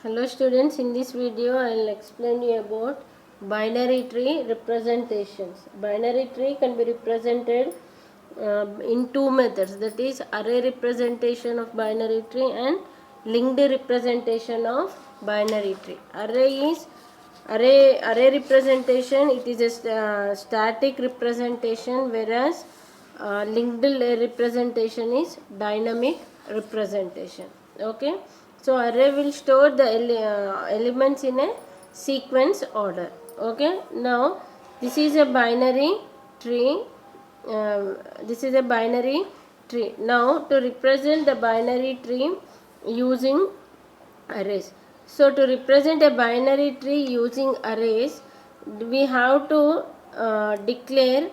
Hello students, in this video I will explain you about binary tree representations. Binary tree can be represented in two methods, that is array representation of binary tree and linked representation of binary tree. Array representation, it is a static representation, whereas linked representation is dynamic representation. Okay, so array will store the elements in a sequence order. Okay, now this is a binary tree. This is a binary tree. Now to represent the binary tree using arrays. So to represent a binary tree using arrays, we have to declare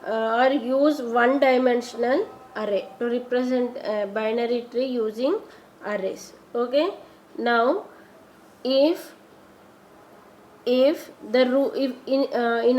or use one dimensional array to represent a binary tree using arrays. Okay, now if in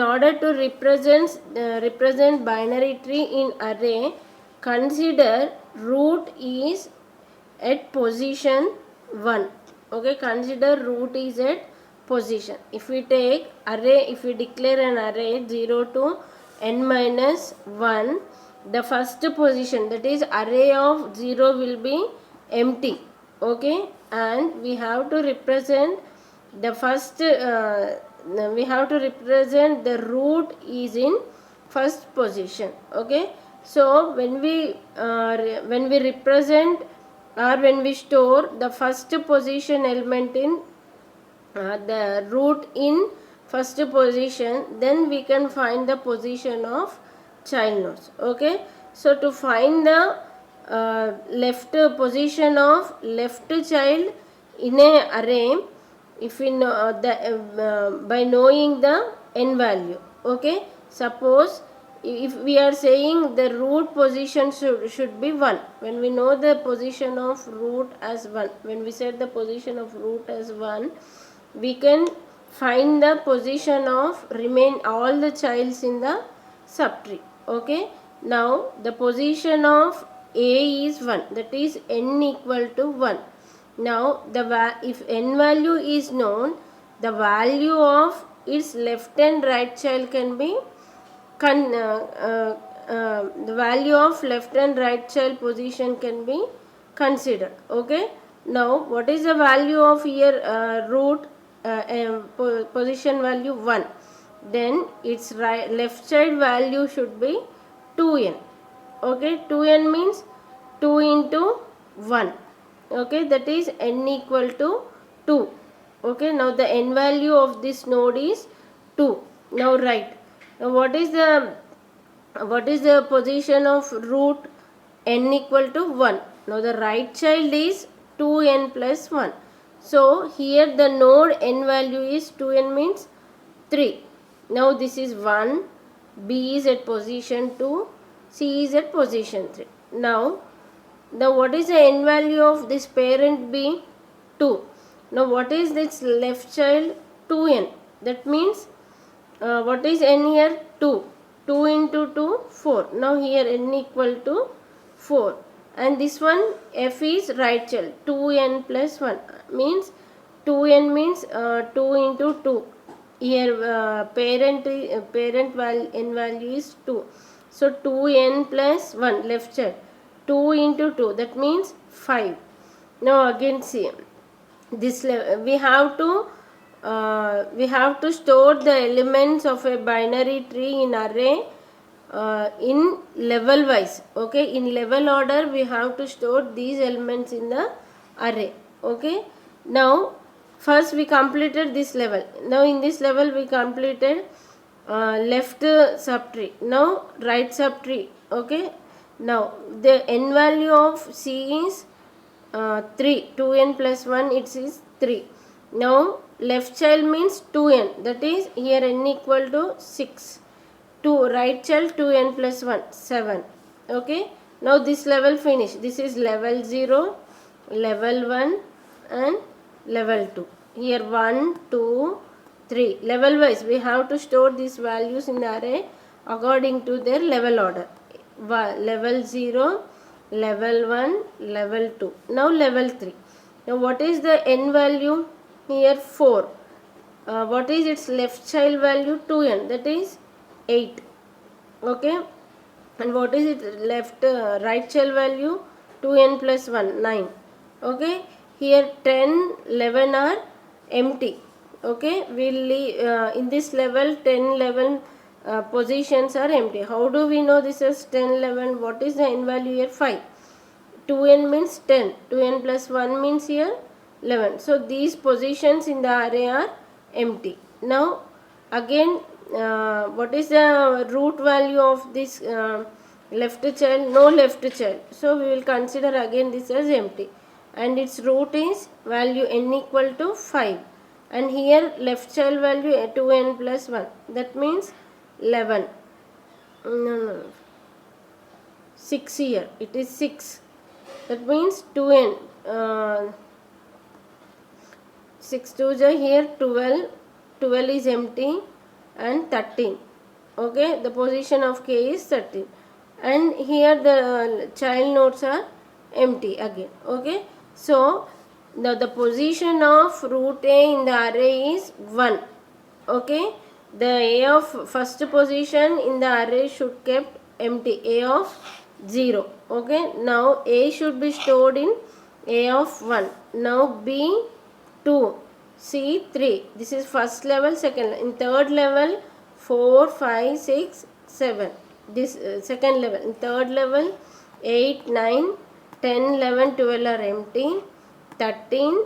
order to represent binary tree in array, consider root is at position 1. Okay, consider root is at position. If we take array, if we declare an array 0 to n minus 1, the first position, that is array of 0, will be empty. Okay, and we have to represent the first we have to represent the root is in first position. Okay, so when we represent or when we store the first position element in the root in first position, then we can find the position of child nodes. Okay, so to find the left position of left child in a array, if we know by knowing the n value. Okay, suppose if we are saying the root position should be 1, when we know the position of root as 1, when we set the position of root as 1, we can find the position of remain all the childs in the subtree. Okay, now the position of a is 1, that is n equal to 1. Now if n value is known, the value of its left and right child can be the value of left and right child position can be considered. Okay, now what is the value of here root position value 1, then its left child value should be 2n. Okay, 2n means 2 into 1. Okay, that is n equal to 2. Okay, now the n value of this node is 2. Now write. Now what is the position of root n equal to 1? Now the right child is 2n plus 1. So here the node n value is 2n means 3. Now this is 1, B is at position 2, C is at position 3. Now what is the n value of this parent B? 2. Now what is this left child? 2n. That means what is n here? 2. 2 into 2, 4. Now here n equal to 4. And this one f is right child. 2n plus 1 means 2n means 2 into 2. Here parent n value is 2. So 2n plus 1 left child. 2 into 2, that means 5. Now again see, this we have to store the elements of a binary tree in array in level wise. Okay, in level order we have to store these elements in the array. Okay, now first we completed this level. Now in this level we completed left subtree. Now right subtree. Okay, now the n value of C is 3. 2n plus 1, it is 3. Now left child means 2n, that is here n equal to 6. 2 right child 2n plus 1, 7. Okay, now this level finish. This is level 0, level 1 and level 2. Here 1, 2, 3. Level wise we have to store these values in the array according to their level order. Level 0, level 1, level 2. Now level 3. Now what is the n value? Here 4. What is its left child value? 2n, that is 8. Okay, and what is its left right child value? 2n plus 1, 9. Okay, here 10, 11 are empty. Okay, we'll leave, in this level 10, 11 positions are empty. How do we know this is 10, 11? What is the n value here? 5. 2n means 10. 2n plus 1 means here 11. So these positions in the array are empty. Now again, what is the root value of this left child? No left child. So we will consider again this as empty. And its root is value n equal to 5. And here left child value 2n plus 1. That means 11. No. 6 here. It is 6. That means 2n. 6 2s are here 12. 12 is empty and 13. Okay, the position of k is 13. And here the child nodes are empty again. Okay, so the position of root a in the array is 1. Okay, the a of first position in the array should kept empty, a of 0. Okay, now a should be stored in a of 1. Now b 2, c 3. This is first level, second level. In third level 4, 5, 6, 7. This second level. In third level 8, 9, 10, 11, 12 are empty. 13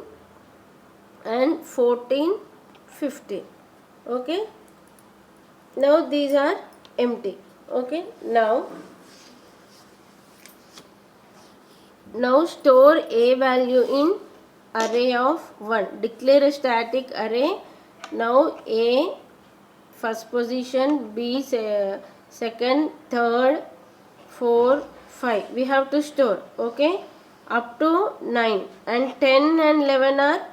and 14, 15. Okay, now these are empty. Okay, now store a value in array of 1. Declare a static array. Now a first position, b second, third, 4, 5. We have to store. Okay, up to 9, and 10 and 11 are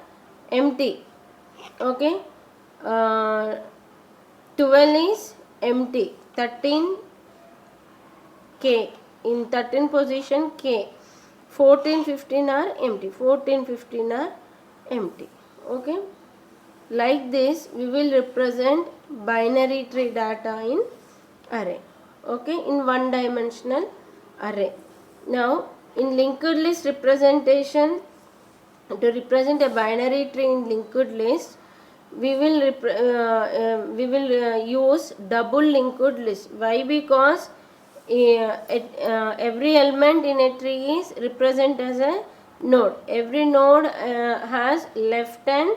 empty. Okay, 12 is empty. 13 k, in 13 position k. 14, 15 are empty. 14, 15 are empty. Okay, like this we will represent binary tree data in array. Okay, in one dimensional array. Now in linked list representation, to represent a binary tree in linked list, we will use double linked list. Why? Because every element in a tree is represented as a node. Every node has left and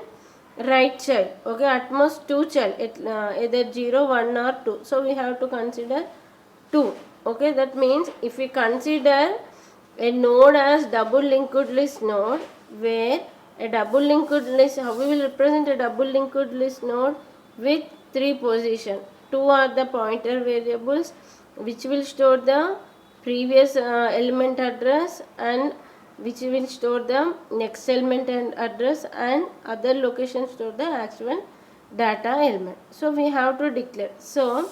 right child. Okay, at most 2 child, either 0, 1 or 2. So we have to consider 2. Okay, that means if we consider a node as double linked list node, where a double linked list, how we will represent a double linked list node? With 3 position. 2 are the pointer variables which will store the previous element address, and which will store the next element and address, and other location store the actual data element. So we have to declare. So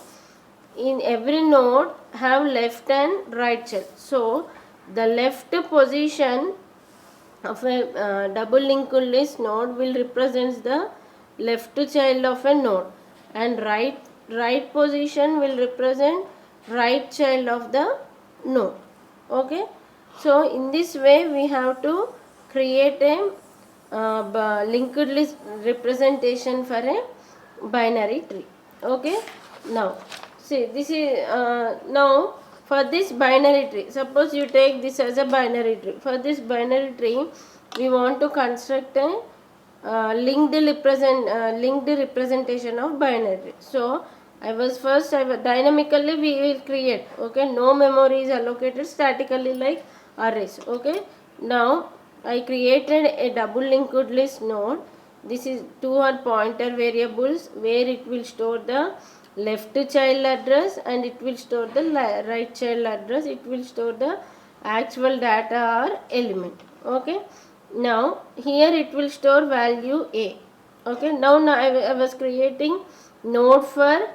in every node have left and right child. So the left position of a double linked list node will represent the left child of a node, and right position will represent right child of the node. Okay, so in this way we have to create a linked list representation for a binary tree. Okay, now see, this is now for this binary tree, suppose you take this as a binary tree. For this binary tree we want to construct a linked representation of binary tree. So dynamically we will create. Okay, no memory is allocated, statically like arrays. Okay, now I created a double linked list node. This is 2 are pointer variables where it will store the left child address, and it will store the right child address. It will store the actual data or element. Okay, now here it will store value a. Okay, now I was creating node for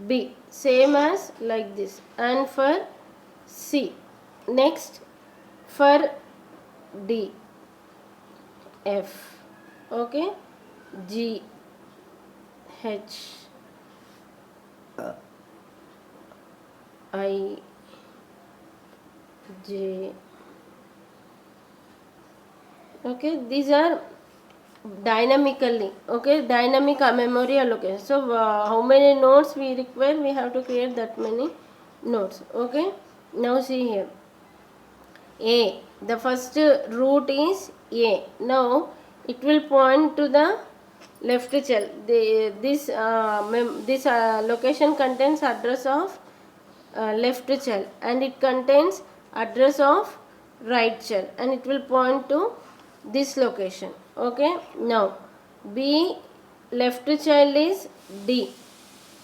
b, same as like this, and for c. Next for d. F. Okay, G, H, I, J. Okay, these are dynamically. Okay, dynamic memory allocation. So how many nodes we require? We have to create that many nodes. Okay, now see here. A, the first root is A. Now it will point to the left child. This location contains address of left child, and it contains address of right child, and it will point to this location. Okay, now B, left child is D.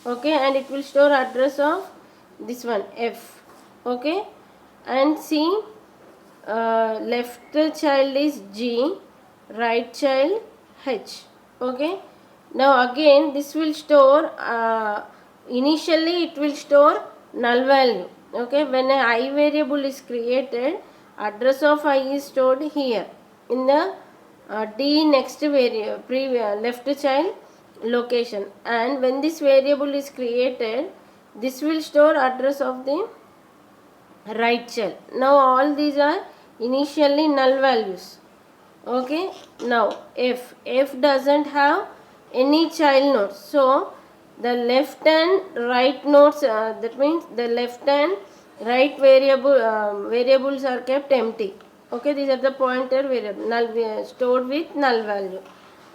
Okay, and it will store address of this one F. Okay, and C, left child is G, right child H. Okay, now again this will store initially it will store null value. Okay, when a I variable is created, address of I is stored here in the D next variable left child location, and when this variable is created, this will store address of the right child. Now all these are initially null values. Okay, now F doesn't have any child nodes, so the left and right nodes, that means the left and right variables are kept empty. Okay, these are the pointer variable stored with null value,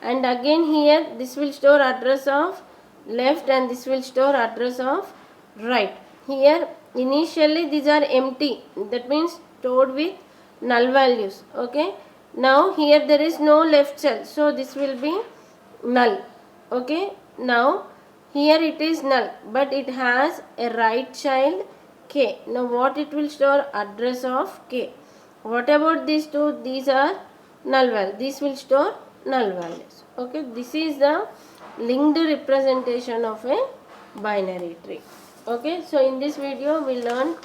and again here this will store address of left and this will store address of right. Here initially these are empty, that means stored with null values. Okay, now here there is no left child, so this will be null. Okay, now here it is null, but it has a right child K. Now what it will store? Address of K. What about these two? These are null values. This will store null values. Okay, this is the linked representation of a binary tree. Okay, so in this video we learned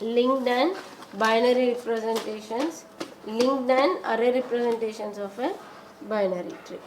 linked and binary representations, linked and array representations of a binary tree.